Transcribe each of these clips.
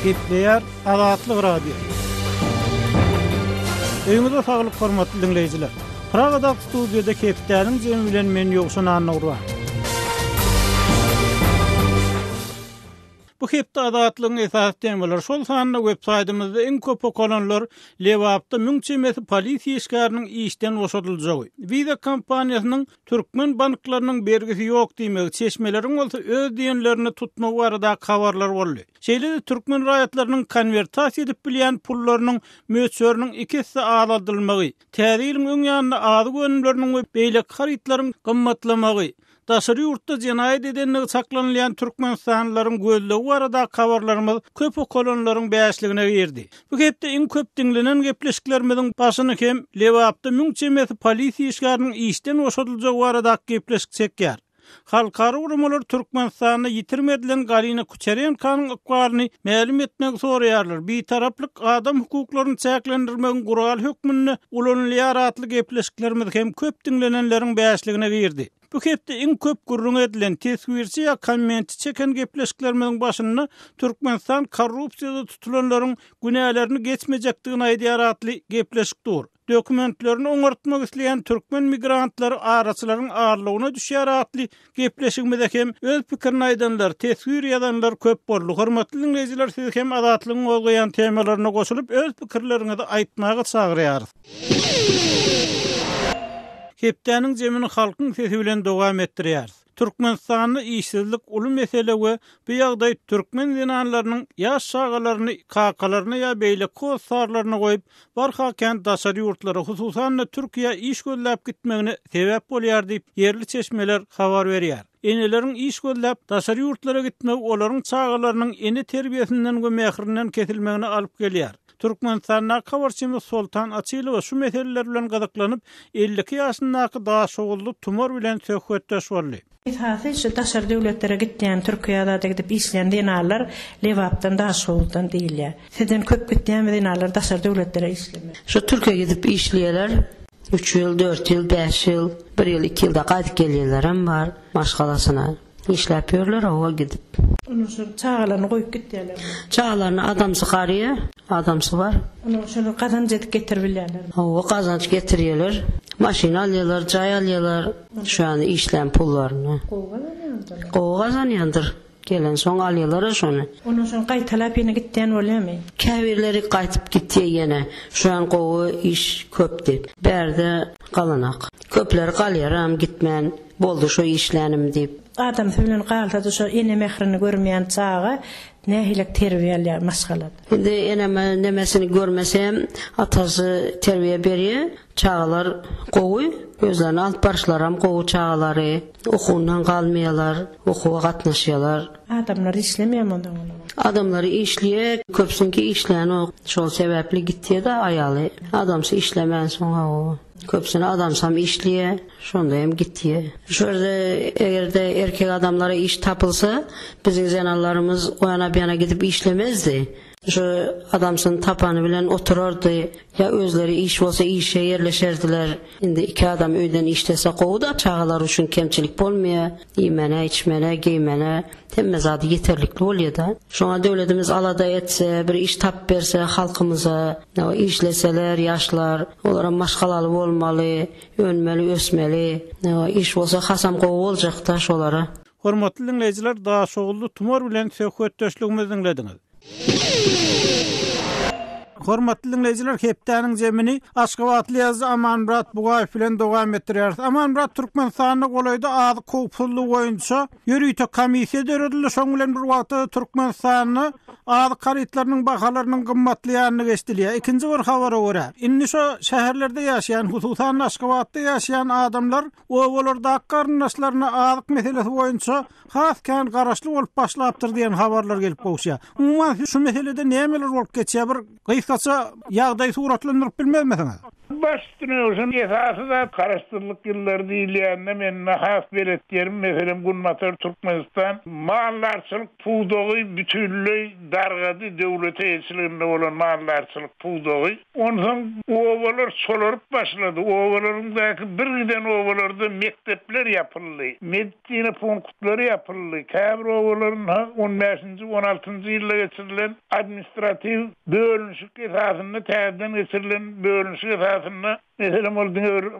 Gepleýär Azatlyk radio. Öňüňizde saglyk hormatly dinleýijiler. Pragada studiýada Keptäniň jemi bilen men ýokşan anagura. Bu hepde adatlygyň esas temalar şol sanly websaytymyzda iň köp okunanlar Lewapda müňçemesi polisiýa işgäriniň işden boşadyljagi. Viza kompaniýasynyň türkmen banklarynyň bergisi ýok diýmek, çeşmeleriň bolsa öz diýenlerini tutmak barada habarlar boldy. Şeýle türkmen raýatlarynyň konvertasiýa edip bilýän pullarynyň möçöriniň ikisi aladylmagy, täzeliň öň ýanyna azy gönümleriniň we beýlek haritlaryň gymmatlamagy, daşary ýurtda jenaýat edenleri saklanýan türkmenstanlylaryň gözlegi barada habarlarymyz köp okunanlaryň bäşligine girdi. Bu hepde iň köp dinlenen gepleşiklerimiziň başyny hem Lewapda müňçemesi polisiýa işgäriniň işden boşadyljagi barada gepleşik çekýär. Halkara urumlar Türkmenistanyny yitirmedilen Galina Kucherenkanyň ykbaryny ma'lum etmek soraýarlar. Bir taraplyk adam hukuklaryny çäklendirmegiň gural hökmüni ulanylýar atly gepleşiklerimiz hem köp dinlenenleriň bäşligine girdi. Bu hepde iň köp gurrun edilen teswirçi ya kommenti çeken gepleşiklerimiň başyny Türkmenistan korrupsiýada tutulanlaryň günälerini geçmejekdigini aýdýar atly gepleşikdir. Dokumentlerini oňartmak isleýän türkmen migrantlary araçylaryň ağırlygyna düşýär atly gepleşigimizde hem öz pikirini aýdanlar, teswir ýazanlar köp boldy. Hormatly dinleýijiler, siz hem adatlygyň bolýan temalaryna goşulyp öz pikirleriňizi aýtmagy çagyrýar. Keptäniň jemini halkyň sesi bilen dowam etdirýär. Türkmenistanyň işsizlik uly mesele we bu ýagdaý türkmen zinanlarynyň ýaş şagalaryny, kakalaryny ýa beýle kosarlaryny goýup barha kent daşary ýurtlary, hususan Türkiýe iş gözläp gitmegine sebäp bolýar diýip yerli çeşmeler habar berýär. Eneleriň iş gözläp daşary ýurtlara gitmek olaryň çagalarynyň eni terbiýesinden we mehrinden kesilmegine alyp gelýär. Türkmenistanyň habarçymyz Sultan Açylow şu meseleler bilen gazaklanyp 52 ýaşyndaky daş ogully tumor bilen söhbetdeş boldy. Esasy daşary döwletlere gitýän Türkiýede gidip işleýän dinarlar Lewapdan daş oguldan diýilýär. Seden köp gitýän dinarlar daşary döwletlere işleýär. Şu Türkiýe gidip işleýärler. 3 ýyl, 4 ýyl, 5 ýyl, 1 ýyl, 2 ýylda gaýdyp gelýärler hem bar maşgalasyna. İşläp ýörler, owa gidip. Onu şu çağalaryny goýup gitýärler. Çağalaryny adamsy garyýa, adamsy bar. Onu şonu kazanç edip getirip bilýärler. Owa kazanç getirýärler. Maşina alýarlar, jaý alýarlar. Şu an işlän pullaryny. Gowa kazanýandyr. Gelen soň alýarlar şonu. Onu şonu gaýtalap ýene gitýän bolýarmy? Käbirleri gaýtyp gitýär ýene. Şu an gowy iş köp diýip. Berde galanak. Köpleri galýaram gitmän. Boldy şu işlänim diýip. Adam bilen galda şu ene mehrini görmeýän çağa nähilek terbiýelär maşgalat. Indi eneme nemesini görmesem atasy terbiýe berýär. Çağalar gowy gözlerini alyp barşlaram gowy çağalary okundan galmaýarlar, okuwa gatnaşýarlar. Adamlar işlemeýär ondan. Adamlar işleýär, köpsünki işläni o. Şol sebäpli gitdi da aýaly. Adamsy işlemän soňa o. Köpsüne adamsam işliye, şonda hem gittiye. Şöyle eğerde erkek adamlara iş tapılsa, bizim zenallarımız o yana bir yana gidip işlemezdi. Şu adamsın tapanı bilen otururdu, ya özleri iş olsa işe yerleşerdiler. Şimdi 2 adam öyden işlese qoğuda çağalar üçün kemçilik bolmaya, yemene, içmene, giymene, temmez adı yeterlikli oluyor da. Şuna devletimiz alada etse, bir iş tap berse halkımıza, işleseler, yaşlar, onlara maşgalalı olmalı, önmeli, ösmeli, iş olsa hasam qoğu olacak da şolara. Hormatly dinleýijiler, daş ogully tumor bilen söhbetdeşligimizi dinlediňiz. Hormatly dinleýijiler, Keptäniň jemini Aşgabatly ýazgy Amanmurat Bugaýew bilen dowam etdirýär. Amanmurat Türkmenistanyň golaýda azy köpsüzlük boýunça ýürüýte komissiýa döredildi. Şoň bilen bir wagtda Türkmenistanyň azy haritlarynyň bahalarynyň gymmatlaýanyny geçdilýär. Ikinji bir habara görä. Indi şu şäherlerde ýaşaýan, hususan Aşgabatda ýaşaýan adamlar owalarda garnaşlaryna azyk meselesi boýunça haskan garaşly bolup başlapdyr diýen habarlar gelip gowşýar. Umuman şu meselede nämeler bolup geçýär? Bir başkaça ýagdaý suratlandyryp bilmezmisiňiz? Baştına olsun esası da karıştırılık yıllar değil yani men nahaf belediyerim mesela Gunmatör Türkmenistan mallarçılık puğdoğu bütünlüğü dargadı devlete eşliğinde olan mallarçılık puğdoğu ondan ovalar solarıp başladı ovalarındaki birden ovalarda mektepler yapıldı medine punktları yapıldı kabir ovaların 15. 16. yılda geçirilen administratif bölünüşük esasında terden geçirilen bölünüşük esasında mesela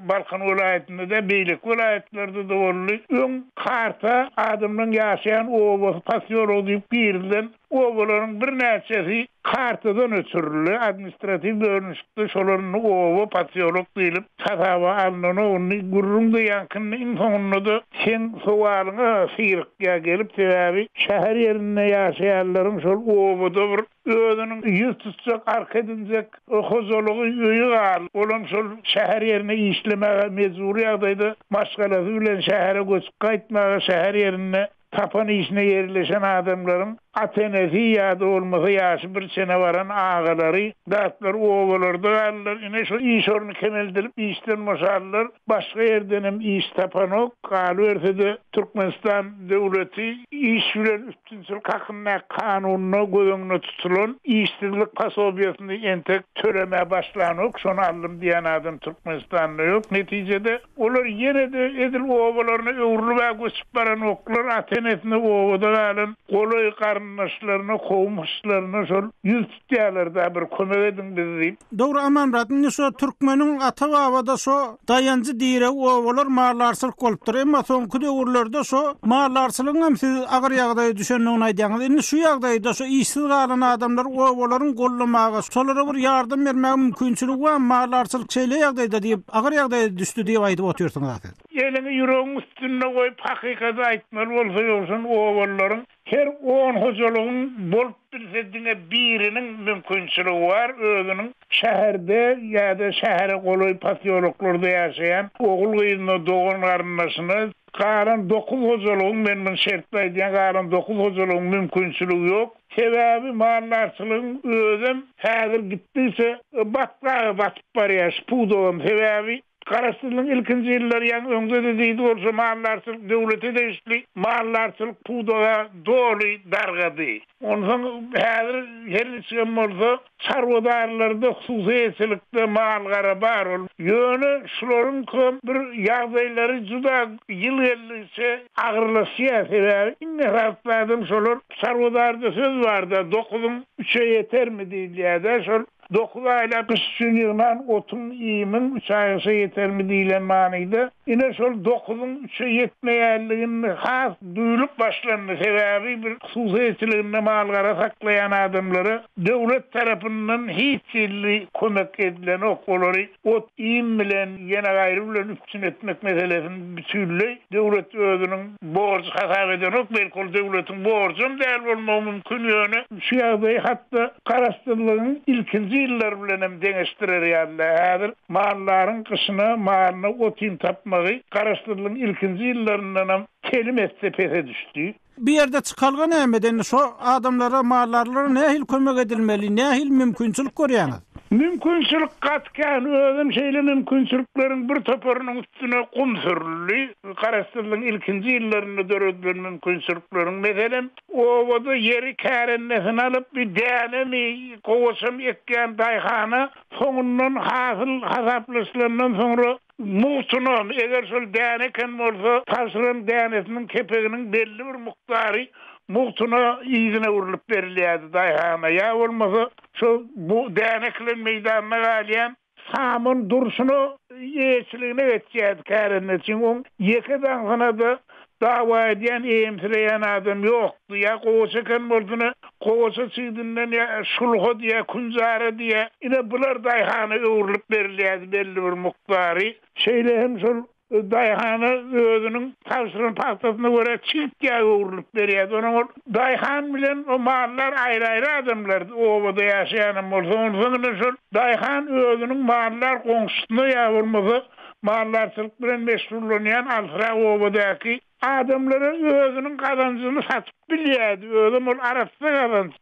Balkan vilayetinde de beylik vilayetlerde de oluyor. Ön karta adamın yaşayan ova pasiyonu deyip birinden ovaların bir neçesi kartadan ötürülü administratif bölünüşte şolarını ova pasiyonluk deyilip tatava alnını onu gururunda yankınını infonunu da sen sualına sıyırıkya gelip sebebi şehir yerine yaşayanların şol ovada bir ödünün yüz tutacak, arka edinecek hozoluğu üyü al. Olan şol şehir yerine işlemeye mezuri adaydı. Maşgalası bilen şehire göçüp kaytmaya şehir yerine tapan işine yerleşen adamların atenesi yadı olmasa yaşı bir sene varan ağaları dağıtlar ovalarda alırlar. Yine şu iş orunu kemeldirip işten boşalırlar. Başka yerdenim iş tapan ok. Kalı örsede Türkmenistan devleti iş bilen üstünsül kakınna kanununa gözünü tutulun. İşsizlik pasobiyasını entek töremeye başlayan ok. Şunu aldım diyen adam Türkmenistan'da yok. Neticede olur yine de edil ovalarını övrülüğe göçüp baran oklar atenesini ovada alın. Kolay karınlaşlarını, kovmuşlarını şol yüz tutuyorlar bir kömek edin bizi. Doğru aman radın şu Türkmenin ata avada şu dayancı dire ovalar marlarsılık olupdur. Ama sonku döwürlerde şu marlarsılığın hem siz agar ýagdaýy düşenligini aýdýaňyz. Indi şu ýagdaýda şu işsiz galan adamlar ovalaryň gollamagy, şolara bir ýardym bermäge mümkinçiligi we marlarçylyk şeýle ýagdaýda diýip agar ýagdaýda düşdi diýip aýdyp oturýarsyňyz. Elini yüreğin üstüne koyup hakikati aýtmaly bolsa ýolsun owalaryň her 10 hojalygyň bolup birsedine birinin mümkinçiligi var. Özüniň şäherde ýa-da şähere goloy pasiýoluklarda ýaşaýan ogul gyzyna dogan garyndaşyny garan 9 hojalygyň men şertleýän garan 9 hojalygyň mümkinçiligi ýok. Sebebi mallarçylygyň özüm häzir gitdiyse batyp barýar. Puğdowam sebebi Karasızlığın ilkinci yılları yani öňde de deydi olsa mallarçılık devleti de işli mallarçılık puğdoğa doğru dargadı. Ondan her işim olsa sarvadarlarda hususiyetçilikte malgara bar ol. Yönü şuların bir ýagdaýlary juda yıl ise ağırlaşıyor sebebi. İnne rastladım şolar sarvadarda söz vardı 9'un 3'e yeter mi değil ya da şol 9 ayla kış sünüğünden otun iyimin 3 ayısı yeter mi diyilen manıydı. Yine şol 9'un 3'e yetmeyerliğini has duyulup başlandı. Sebebi bir hususiyetçiliğinde malgara saklayan adamları devlet tarafından hiç illi kömek edilen okulları ot iyim bilen yine gayrı bilen üstün etmek meselesinin bütünlüğü devlet özünün borcu hasap eden ok belki devletin borcun değil olma mümkün yönü. Şu yağdayı hatta karastırlığın ilkinci yıllar bilenem deneştirir yani. Malların kışına, malına otin tapmağı karastırlığın ilkinci yıllarından telim etse pese düştü. Bir yerde çıkalgan emeden şu adamlara, mallarlara nähil kömek edilmeli, nähil mümkinçilik görýäňiz? Mümkinçilik katkan özüm şeýle mümkinçiliklerin bir toparynyň üstüne kum sürüli. Karastırlığın ilkinci yıllarında döredilen mümkinçiliklerin. Mesela ovada yeri kärennesini alıp bir dänemi kovasam ekken daýhana soňundan hasıl hasaplyslarından sonra muhtunum eger şol däneken bolsa taşıran dänesinin kepeginin belli bir muktary muhtuna iyisine urulup verilýärdi daýhana. Ya olmasa şu bu däneklen meýdanına galýan samın durşunu ýeçiligine geçýärdi kärenneçiň. On ýekeden gana da dawa edýän emsileýän adam ýokdy. Ya goşakan bolduny goşa çydynyň ya şulha diýe kunjara diýe ine bular daýhana urulup verilýärdi belli bir muktary. Şeýle hem şol daýhana özüniň taşyryň pastasyna görä çirkýä urulyp berýär. Onuň daýhan bilen o mallar aýry-aýry adamlar owada ýaşaýan bolsa, onuň şol daýhan özüniň mallar goňşusyna ýa-da mallarçylyk bilen meşgullanýan altyra owadaky adamlara özüniň kazançyny satyp bilýärdi, özüm ol arassagan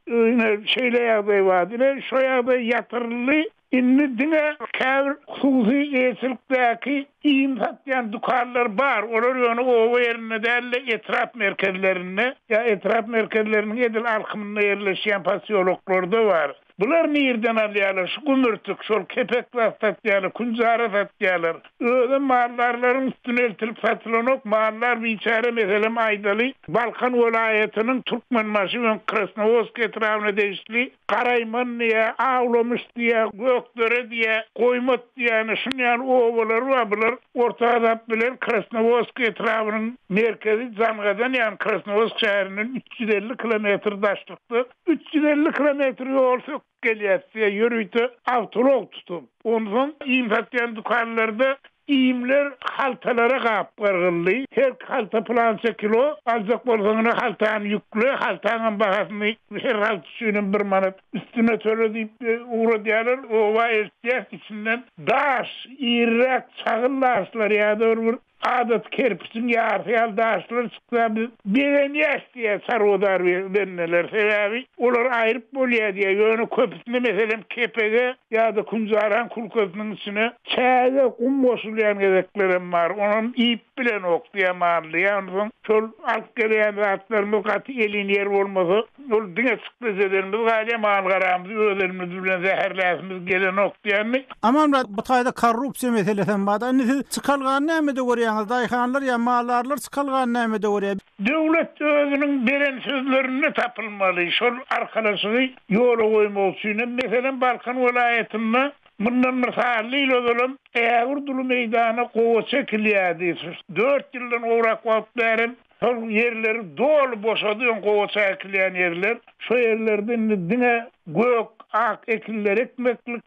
şeýle ýagdaý bardy, şo ýagdaý ýatyrly. Inni dine käbir hususi etillikdäki iýim satýan dukanlar bar. Olar ýöne o ýerine dälle etrap merkezlerine, ya etrap merkezlerinin edil alkymynda ýerleşýän pasiýologlarda bar. Bular nirden alýarlar? Şu gümürtük, şol kepek satýarlar, kunjara satýarlar. Öňe mallarlaryň üstüne eltilip satylanyk mallar biçare meselem aýdaly. Balkan welaýatynyň Türkmenbaşy we Krasnovodsk etrawyna degişli Qarayman diýe, Awlamış diýe, Gökdere diýe, Goýmat diýe, şunýan owalar bar. Bular Orta Azap bilen Krasnovodsk etrawynyň merkezi Zangadan, ýani Krasnovodsk şäheriniň 350 kilometr daşlykdy. 350 kilometr ýol gelýärse ýürüýdi, awtolog tutup. Ondan iýim dukanlarda iýimler haltalara gap gargyldy. Her halta plança kilo, azak bolsaňyna haltany ýükle, haltanyň bahasyny her halta üçin 1 manat üstüne töredip uğradýarlar. Owa ertýär içinden daş, ýerek, çagıl daşlar ýa-da bir adat kerpiçin ýarhyal daşlar çyksa beren ýaşdyýar sarodar berneler sebebi olar aýryp bolýar diýe ýöne köpüsine meselem kepege ýa-da kunjaran kulköpüniň içine çäge kum boşulýan gezeklerim bar. Onuň iýip bilen okdyýar marlýan. Şol alt gelýän zatlaryň gaty elin ýer bolmasa, ol diňe çykdyjlarymyz gaýa mal garamyz özlerimiz bilen zäherläsimiz gelen okdyarmy. Aman bu taýda korrupsiýa meselesi bar. Indi çykalgan näme-de görýäňiz? Daýhanlar ýa mallarlar çykalgan näme-de görýär? Döwlet özüniň beren sözlerini tapylmaly. Şol arkalaşy ýola goýmak üçin meselem Balkan welaýatynda bundan misaly ýolum Ägürdulu meýdana gowa çekilýärdi. 4 ýyldan owrak wagt beren şol ýerleri dolu boşadýan gowa çekilýän ýerler. Şo ýerlerden dine gök ak ekiller ekmeklik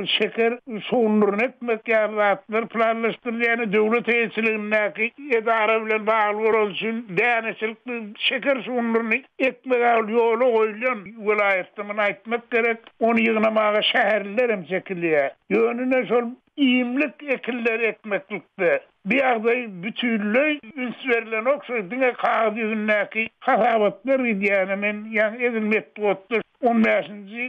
şeker soğunurun ekmek yarlatlar planlaştırılığını devlet eğitimindeki idare bilen bağlı olsun değerleşilik şeker soğunurunu ekmek al yolu koyulan vilayettimine ekmek gerek onu yığınamağa şehirlerim çekiliyor. Yönüne şol iyimlik ekiller ekmeklikte. Bir ağday bütünlüğü üns verilen okşay dine kağıdı yüzündeki kasabatlar idiyanimin yani edilmekte ottur. 15.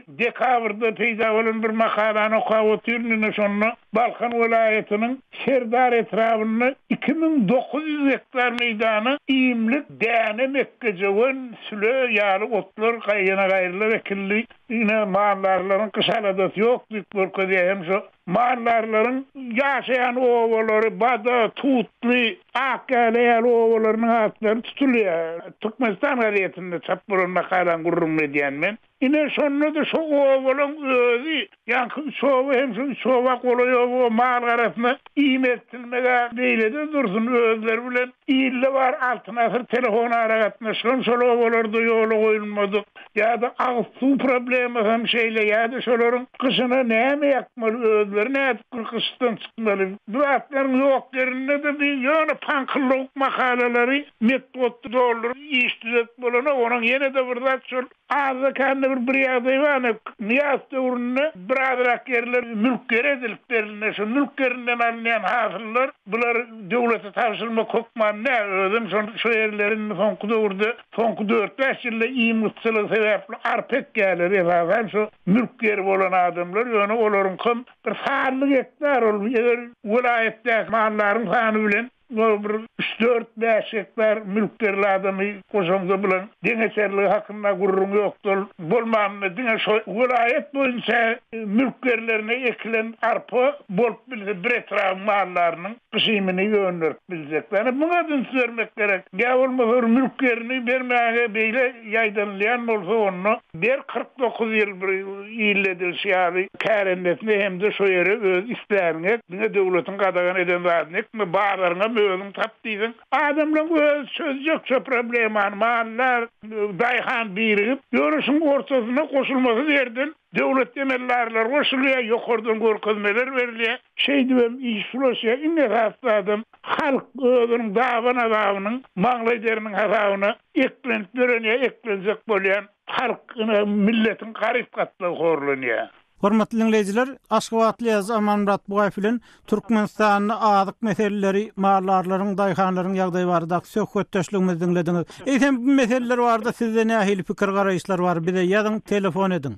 dekabrda peyda olan bir makalany okap ýürnüne şonda Balkan welaýatynyň Serdar etrafynda 2900 hektar meýdany iýimlik däne mekkejewen süle ýaly otlar gaýyna gaýrylar ekildi. Ine mallarlaryň kısaladasy ýok diýip bolkady hem şo mallarlaryň ýaşaýan owalary bada tutly akaleýär owalarynyň atlary tutulýar. Türkmenistan gaýetinde çap bolan makalan gurrum edýän men. Ine şonda da şo owalyň özü ýa-ni şowa hem şowa golaýy mal garasyna iýmettilmege beýlede dursun özleri bilen ýylla bar altına asır telefon aragatnaşylan şol owalarda ýola goýulmady. Ýa-da agyz su problemi hem şeýle ýa-da şolaryň kışyna näme ýakmaly özleri näme kırkystan çykmaly. Bu atlaryň ýok ýerinde de bir ýöne panklyk makalary metod dolur işlet bolana onuň ýene de bir zat şol azakanda bir ýagdaý bar. Niýas döwründe birazrak ýerler mülk edilip berilne. Şu mülklerinden alınýan hasyllar bular döwlete tapşyrmak hukmanda özüm şu ýerlerin soňky döwürde soňky 4-5 ýylda iýimlikçilik sebäpli arpek gelir. Esasen şu mülk ýeri bolan adamlar ýöne olaryň kim bir sarlyk hektar ol ýer welaýetde mallaryň sany bilen 3-4-5 hektar mülklerli adamı koşamda bilen deneçerliği hakkında gururun yoktur. Bolmanını dine şu vilayet boyunca mülklerlerine ekilen arpa bolup bilse bir etrafı mahallarının kışimini yönlörp bilecekler. Buna dün sürmek gerek. Ya olmasa mülklerini vermeye beyle yaydanlayan olsa onu bir 49 yıl bir illedir şiari kârendesinde hem de şu yeri öz isterine dine devletin kadağını eden zaten mi bağlarına özün tapdıydın. Adamla öz söz yok şu problem var. Mahallar dayhan birip görüşün ortasına koşulması derdin. Devlet temellerler koşuluyor, yukarıdan görkezmeler veriliyor. Dibem işfloşya, inne hasta adam, halk özünün davının, mağlayderinin hasavını eklenip vereniyor, eklenecek bolyan, halkına, milletin garip katlığı korlanıyor. Hormatly dinleyijiler, Aşgabatly ýazy Amanmurat Bugaýew bilen Türkmenistanyň azyk meseleleri, mallarlaryň, daýhanlaryň ýagdaýy barada söhbetdeşligimizi dinlediňiz. Eýsem bu meseleler barada sizde nähili pikir garaýşlar bar? Bize ýazyň, telefon ediň.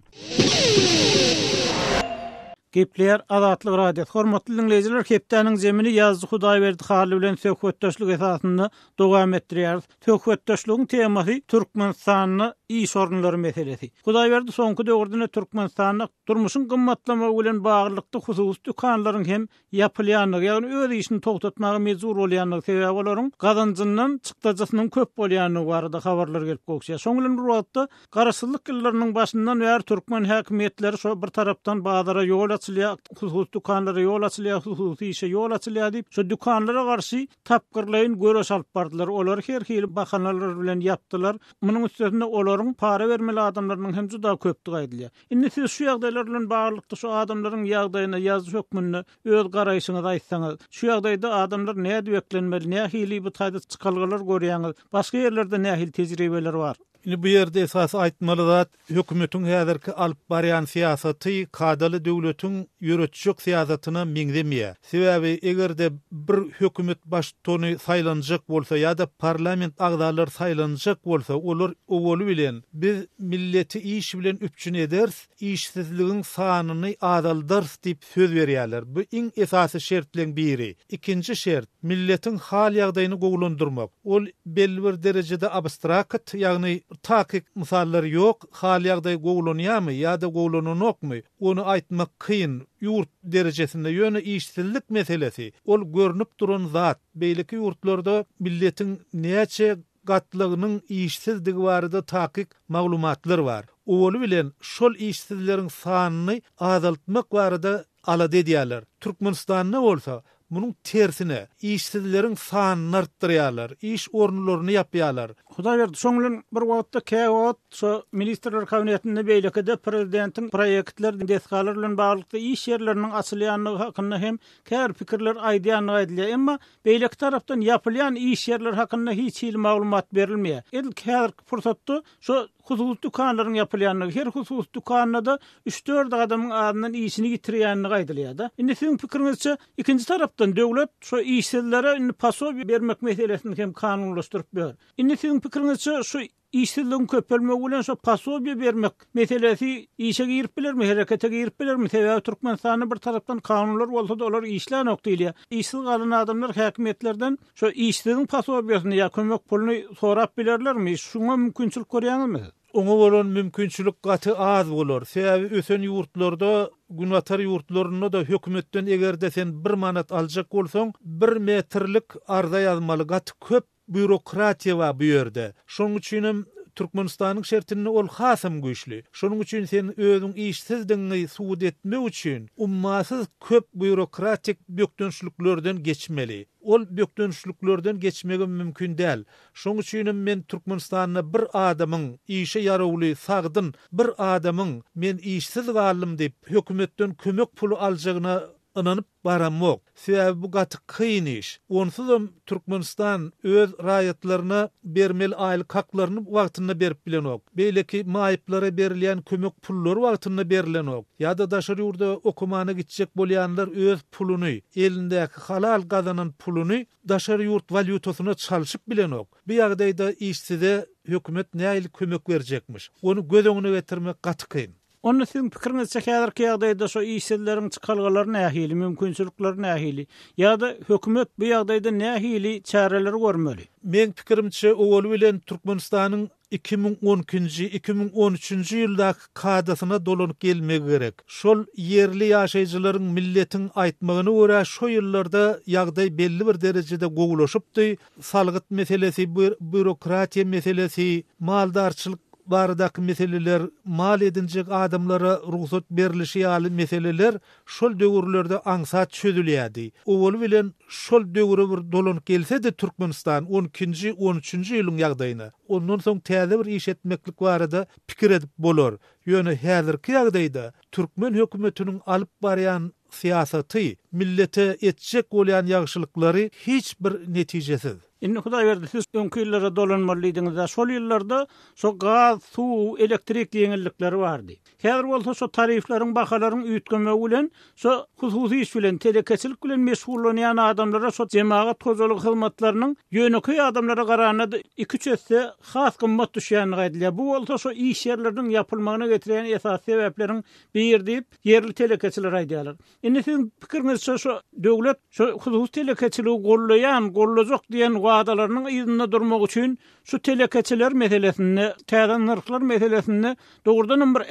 Gepler Azatlyk radio. Hormatly dinleyijiler, hepdeniň zemini ýazdy Hudaýberdi haly bilen söhbetdeşlik esasynda dowam etdirýär. Söhbetdeşligiň temasy Türkmenistanyň iş organlary meselesi. Hudaýberdi soňky döwürde Türkmenistanyň durmuşyň gymmatlamagy bilen baglykda hususy dükanlaryň hem ýapylýanlygy, ýagny öz işini togtatmagy mejbur bolýanlygy sebäp olaryň gazanjyndan çykdajasynyň köp bolýanlygy barada habarlar gelip gokşýar. Şoň bilen bu wagtda garaşsyzlyk ýyllarynyň başyndan bäri türkmen häkimetleri şo bir tarapdan bazara ýol açylýar, hususy dükanlara ýol açylýar, hususy işe ýol açylýar diýip şo dükanlara garşy tapgyrlaýyn göreş alyp bardylar. Olar her hili bahanalar bilen ýapdylar. Munyň üstünde olaryň para bermeli adamlarynyň hem juda köpdigi aýdylýar. Indi siz şu ýagdaýlar bilen baglykda şu adamlaryň ýagdaýyna ýazgy hökmüne öz garaýşyňyzy aýtsaňyz, şu ýagdaýda adamlar näde beklenmeli, näme hili bu taýda çykalgylar görýäňiz, başga ýerlerde nähili tejribeler bar? Indi bu ýerde esas aýtmaly zat hökümetiň häzirki alyp barýan siýasaty kadaly döwletiň ýöretjek siýasatyna miňdemeýär. Sebäbi egerde bir hökümet başçyny saýlanjak bolsa ýa-da parlament agzalary saýlanjak bolsa, olar owuly bilen biz milleti iş bilen üpçün eders, işsizligiň sanyny azaldyrys diýip söz berýärler. Bu iň esasy şertleň biri. Ikinji şert milletiň hal ýagdaýyny gowlandyrmak. Ol belli bir derejede abstrakt, ýagny takik misallary ýok, hal ýagdaý gowlanýarmy ýa-da gowlananokmy, onu aýtmak kyn. Yurt derejesinde ýöne işsizlik meselesi. Ol görnüp duran zat. Beýleki ýurtlarda milletiň näçe gatlygynyň işsizligi barada takik maglumatlar bar. Owuly bilen şol işsizleriň sanyny azaltmak barada alady edýärler. Türkmenistanyň bolsa munyň tersine işsizleriň sanyny artdyrýarlar, iş ornlaryny ýapýarlar. Hudaýberdi şoň bilen bir wagtda käwat şo ministrler kabinetinde beýlekde prezidentiň proýektler desgalar bilen baglykda iş ýerleriniň açylýanlygy hakynda hem kär pikirler aýdýanlygy aýdylýar. Emma beýlek tarapdan ýapylýan iş ýerleri hakynda hiç hili maglumat berilmeýär. Edil kär fursatda şo hususy dükanlaryň ýapylýanlygy, her hususy dükanda 3-4 adamyň adyndan işini gitirýänligi aýdylýar da. Indi siziň pikiriňizçe ikinji tarapdan döwlet şo işsizlere pasobi bermek meselesini hem kanunlaşdyryp ber. Indi siziň pikiriňizçe şu işsizligiň köpelmegi bilen şo pasobi bermek meselesi işe girip bilermi, herekete girip bilermi? Sebäbi Türkmenistanyň bir tarapdan kanunlar bolsa da olar işlänok diýilýär. İşsiz galan adamlar häkimetlerden şo işsizligiň pasobiýasyny ýa kömek puluny sorap bilerlermi? Şuňa mümkinçilik görýäňizmi? Oňa bolan mümkinçilik gaty az bolar. Sebäbi ösen ýurtlarda, günwatar ýurtlarynda da hökümetden egerde sen 1 manat aljak bolsaň, 1 metrlik arza ýazmaly gaty köp bürokratiýa bar bu ýerde. Şoň üçin Türkmenistanyň şertini ol hasam güýçli. Şonuň üçin sen özüň işsizdigini suwut etmek üçin ummasyz köp bürokratik bökdönçlüklerden geçmeli. Ol bökdönçlüklerden geçmegi mümkin däl. Şoň üçin men Türkmenistanyň bir adamyň işe yarawly sagdyn, bir adamyň men işsiz galym diýip hökümetden kömek pulu aljagyna inanyp baramok. Sebäbi bu gaty kyn iş. Onsuzam Türkmenistan öz raýatlaryna bermeli aýlyk haklaryny wagtynda berip bilenok. Beýleki maýyplara berilýän kömek pullary wagtynda berilenok. Ýa-da daşary ýurda okumana gitjek bolýanlar öz puluny, elindäki halal gazanan puluny daşary ýurt valyutasyna çalyşyp bilenok. Bu ýagdaýda işsize hökümet näýil kömek berjekmiş. Onu göz öňüne getirmek gaty kyn. Onu siziň pikiriňizçe häzirki ýagdaýda şo işsizleriň çykalgylary nähili, mümkinçilikleri nähili? Ýa-da hökümet bu ýagdaýda nähili çäreler görmeli? Men pikirimçe owuly bilen Türkmenistanyň 2012-2013 ýyldaky kadasyna dolanyp gelmek gerek. Şol yerli ýaşaýjylaryň milletiň aýtmagyna görä şo ýyllarda ýagdaý belli bir derejede gowulaşypdy. Salgyt meselesi, bürokratiýa meselesi, maldarçylyk baradaky meseleler, mal edinjek adamlara ruhsat berilişi ýaly meseleler şol döwürlerde aňsat çözülýärdi. Owuly bilen şol döwüre bir dolanyp gelse-de Türkmenistan 12-nji 13-nji ýylyň ýagdaýyna ondan soň täze bir iş etmeklik barada pikir edip bolar. Ýöne häzirki ýagdaýda Türkmen hökümetiniň alyp barýan siýasaty millete etjek bolýan ýagşylyklary hiç bir netijesiz. Inni Hudaý berdi, siz öňkü ýyllara dolanmalydyňyz. Şol ýyllarda şo gaz, suw, elektrik ýeňillikleri bardy. Häzir bolsa şo tariflaryň, bahalaryň üýtgeme bilen, şo hususy iş bilen, telekeçilik bilen meşgullanýan adamlara şo jemaat tozalyk hyzmatlarynyň ýöneki adamlara garanyda 2-3 esse has gymmat düşýän gaýdylýar. Bu bolsa şo iş ýerleriniň ýapylmagyna getirýän esas sebepleriň biri diýip ýerli telekeçiler aýdýarlar. Indi siziň pikiriňizçe şo döwlet şo hususy telekeçiligi gollaýan, gollajak diýen wagdalarynyň ýygyna durmak üçin şu telekeçiler meselesini, täze narhlar meselesini dogrudan bir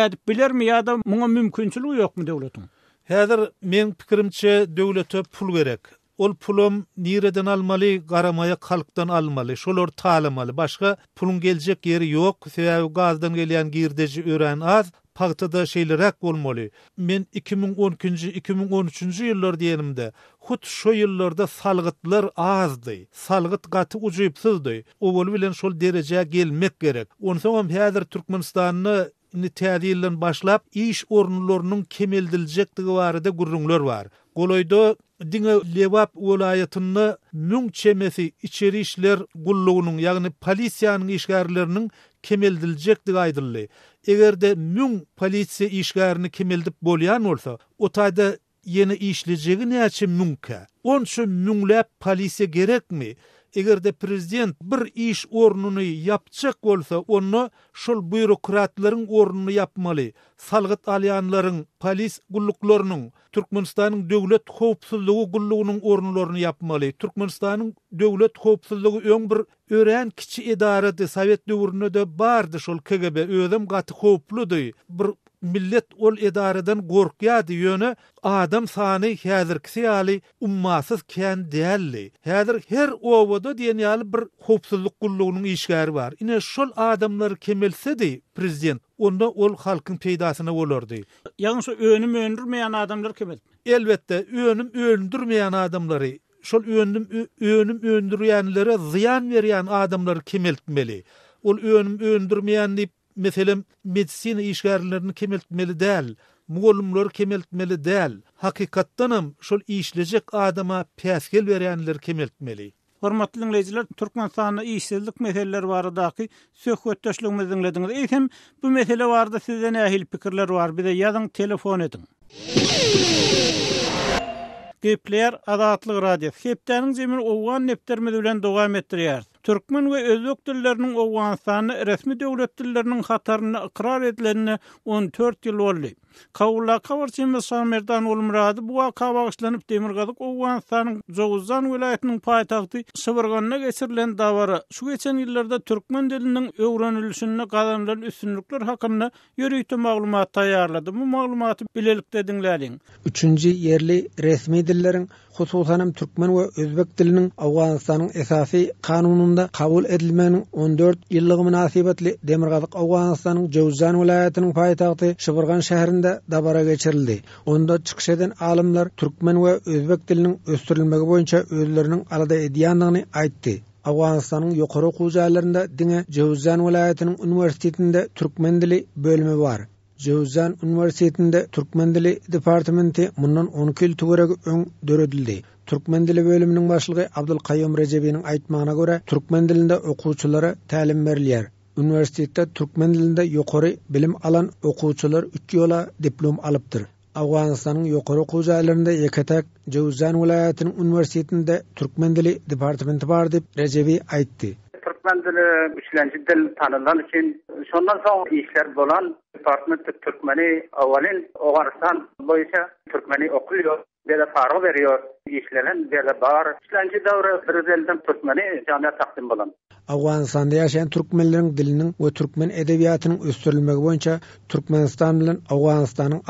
edip bilermi ýa-da muňa mümkinçiligi ýokmu döwletiň? Häzir men pikirimçe döwlete pul gerek. Ol pulum nireden almaly, garamaya halkdan almaly, şolar talamaly. Başga pulun geljek ýeri ýok. Sebäbi gazdan gelýän girdeji ören az, pagtada şeýlerek bolmaly. Men 2012-nji 2013-nji ýyllar diýenimde hut şo ýyllarda salgytlar azdy. Salgyt gaty ujuýupsyzdy. O bol bilen şol derejäge gelmek gerek. Onsoň häzir Türkmenistanyny täze başlap iş orunlarynyň kemeldiljekdigi barada gurrunlar var. Goloýda diňe Lewap welaýatyny müňçemesi içeri işler gullugynyň, ýagny polisiýanyň işgärleriniň kemeldiljekdigi aýdyldy. Egerde müň polisiýa işgärini kemeldip bolýan bolsa, o taýda ýene işlejegi näçe müňkä? Onçu müňläp polisiýa gerekmi? Egerde prezident bir iş ornuny yapjak bolsa, onu şol bürokratlaryň ornuny yapmaly. Salgyt alýanlaryň, polis gulluklarynyň, Türkmenistanyň döwlet howpsuzlygy gullugynyň ornularyny yapmaly. Türkmenistanyň döwlet howpsuzlygy öň bir ören kiçi edarady, Sowet döwründe de bardy şol KGB, özüm gaty howpludy. Bir millet ol edaradan gorkýady ýöne adam sany häzirki ýaly ummasyz kän däldi. Häzir her owada diýen ýaly bir howpsuzlyk gullugynyň işgäri bar. Ine şol adamlar kemelsedi prezident, onda ol halkyň peýdasyna bolardy. Ýagny şo önüm öndürmeýän adamlar kemel. Elbetde önüm öndürmeýän adamlary, şol önüm öndürýänlere ziyan berýän adamlar kemeltmeli. Ol önüm öndürmeýän diýip meselem medisina işgärlerini kemeltmeli däl, mugallimler kemeltmeli däl. Hakykatdanam şol işlejek adama päsgel berýänler kemeltmeli. Hormatly dinleyijiler, Türkmenistanyň işsizlik meseleleri baradaky söhbetdeşligimizi dinlediňiz. Eýsem bu mesele barada sizden ähli pikirler bar, bize ýazyň, telefon ediň. Gepler Azatlyk Radio. Hepdeniň zemin owgan nepterimiz bilen dowam etdirýär. Türkmen we özbek dilleriniň Owganstany resmi döwlet dilleriniň hataryny ikrar edilenine 14 ýyl boldy. Kawla kawarçymy Samerdan Ulmurady bu waka bagyşlanyp Demirgazyk Owganstanyň Jowuzan welaýatynyň paýtagty Şybyrganyna geçirilen dawara şu geçen ýyllarda türkmen diliniň öwrenilişine gazanlan üstünlükler hakynda ýöreýte maglumat taýýarlady. Bu maglumaty bilelikde dinläliň. 3-nji yerli resmi dilleriň hususan türkmen we özbek diliniň Owganstanyň esasy kanununda kabul edilmeniň 14 ýyllygy münasibetli Demirgazyk Owganstanyň Jowuzan welaýatynyň paýtagty Şybyrgan şäherinde dabara geçirildi. Onda çykyş eden alimler türkmen we özbek diliniň östürilmegi boýunça özleriniň alada edýändigini aýtdy. Awganistanyň ýokary okuw jaýlarynda diňe Jowuzan welaýatynyň uniwersitetinde türkmen dili bölümi bar. Jowuzan uniwersitetinde türkmen dili departamenti mundan 12 ýyl töwerek öň döredildi. Türkmen dili bölüminiň başlygy Abdulkayyum Rejebiň aýtmagyna görä, türkmen dilinde okuwçylara tälim berilýär. Üniversitede türkmen dilinde ýokary bilim alan okuwçylar 3 ýola diplom alypdyr. Awganistanyň ýokary okuw jaýlarynda ýeketek Jowuzan welaýatynyň uniwersitetinde türkmen dili departamenti bar diýip Rejebi aýtdy. Türkmen dili üçlenji dil tanılan için şondan soň işler bolan departament Türkmeni awalin Owganistan boýunça Türkmeni okuýar, bele farga berýär, işlenen bele bar. Üçlenji döwre Brüsselden Türkmeni jamiýat takdim bolan. Awganistanda ýaşaýan türkmenleriň diliniň we türkmen edebiýatynyň östürilmegi boýunça Türkmenistan bilen Awganistanyň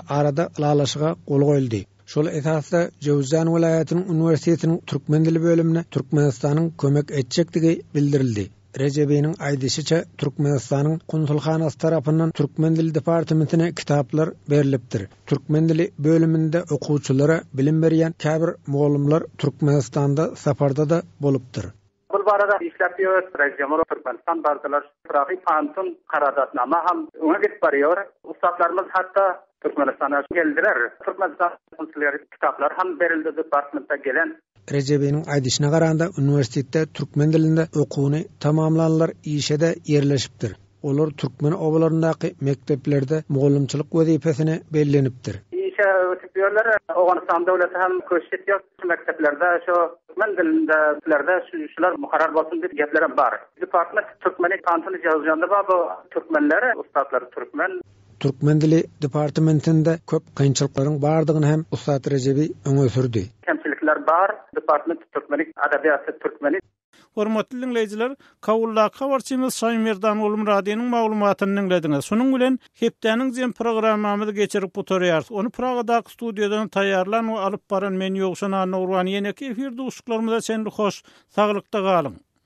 arada ilalaşyga gol goýuldy. Şol esasda Jowuzan welaýatynyň uniwersitetiniň türkmen dili bölümine Türkmenistanyň kömek etjekdigi bildirildi. Rejebiň aýdyşyça Türkmenistanyň konsulxanasy tarapyndan türkmen dili departamentine kitaplar berilipdir. Türkmen dili bölüminde okuwçylara bilim berýän käbir mugallimler Türkmenistanda saparda da bolupdyr. Bu barada işläpýär Rejimur Türkmenistan bardalar Trafi Pantun Karadatnama ham öňe gidip barýar. Ustadlarymyz hatda Türkmenistan'a geldiler. Türkmenistan konsulları kitaplar ham berildi departmenta gelen. Recep'in aydışına qaranda üniversitette Türkmen dilinde okuwuny tamamlanlar işede yerleşipdir. Olar Türkmen obalarındaki mekteplerde mugallimçilik wezifesine bellenipdir. İşe ötüyorlar. Oğuzhan devleti hem köşet yok mekteplerde şu Türkmen dilinde şular muharrar bolsun diye gepler var. Department Türkmeni kantını yazganda bu Türkmenlere ustadlar Türkmen. Türkmen dili departamentinde köp kynçylyklaryň bardygyny hem Ustad Recep'i öňe sürdi. Kemçilikler var. Department Türkmeni adabiyatı Türkmeni. Hormatly dinleyijiler, kawulla habarçymyz Şaýmerdan Ulum radionyň maglumatyny dinlediňiz. Şonuň bilen hepdeniň jem programmamyzy geçirip butarýarys. Onu Pragadaky studiýadan taýýarlan we alyp baran men ýogşan Nurwany ýene efirde uşuklarymyza çenli hoş, saglykda galyň.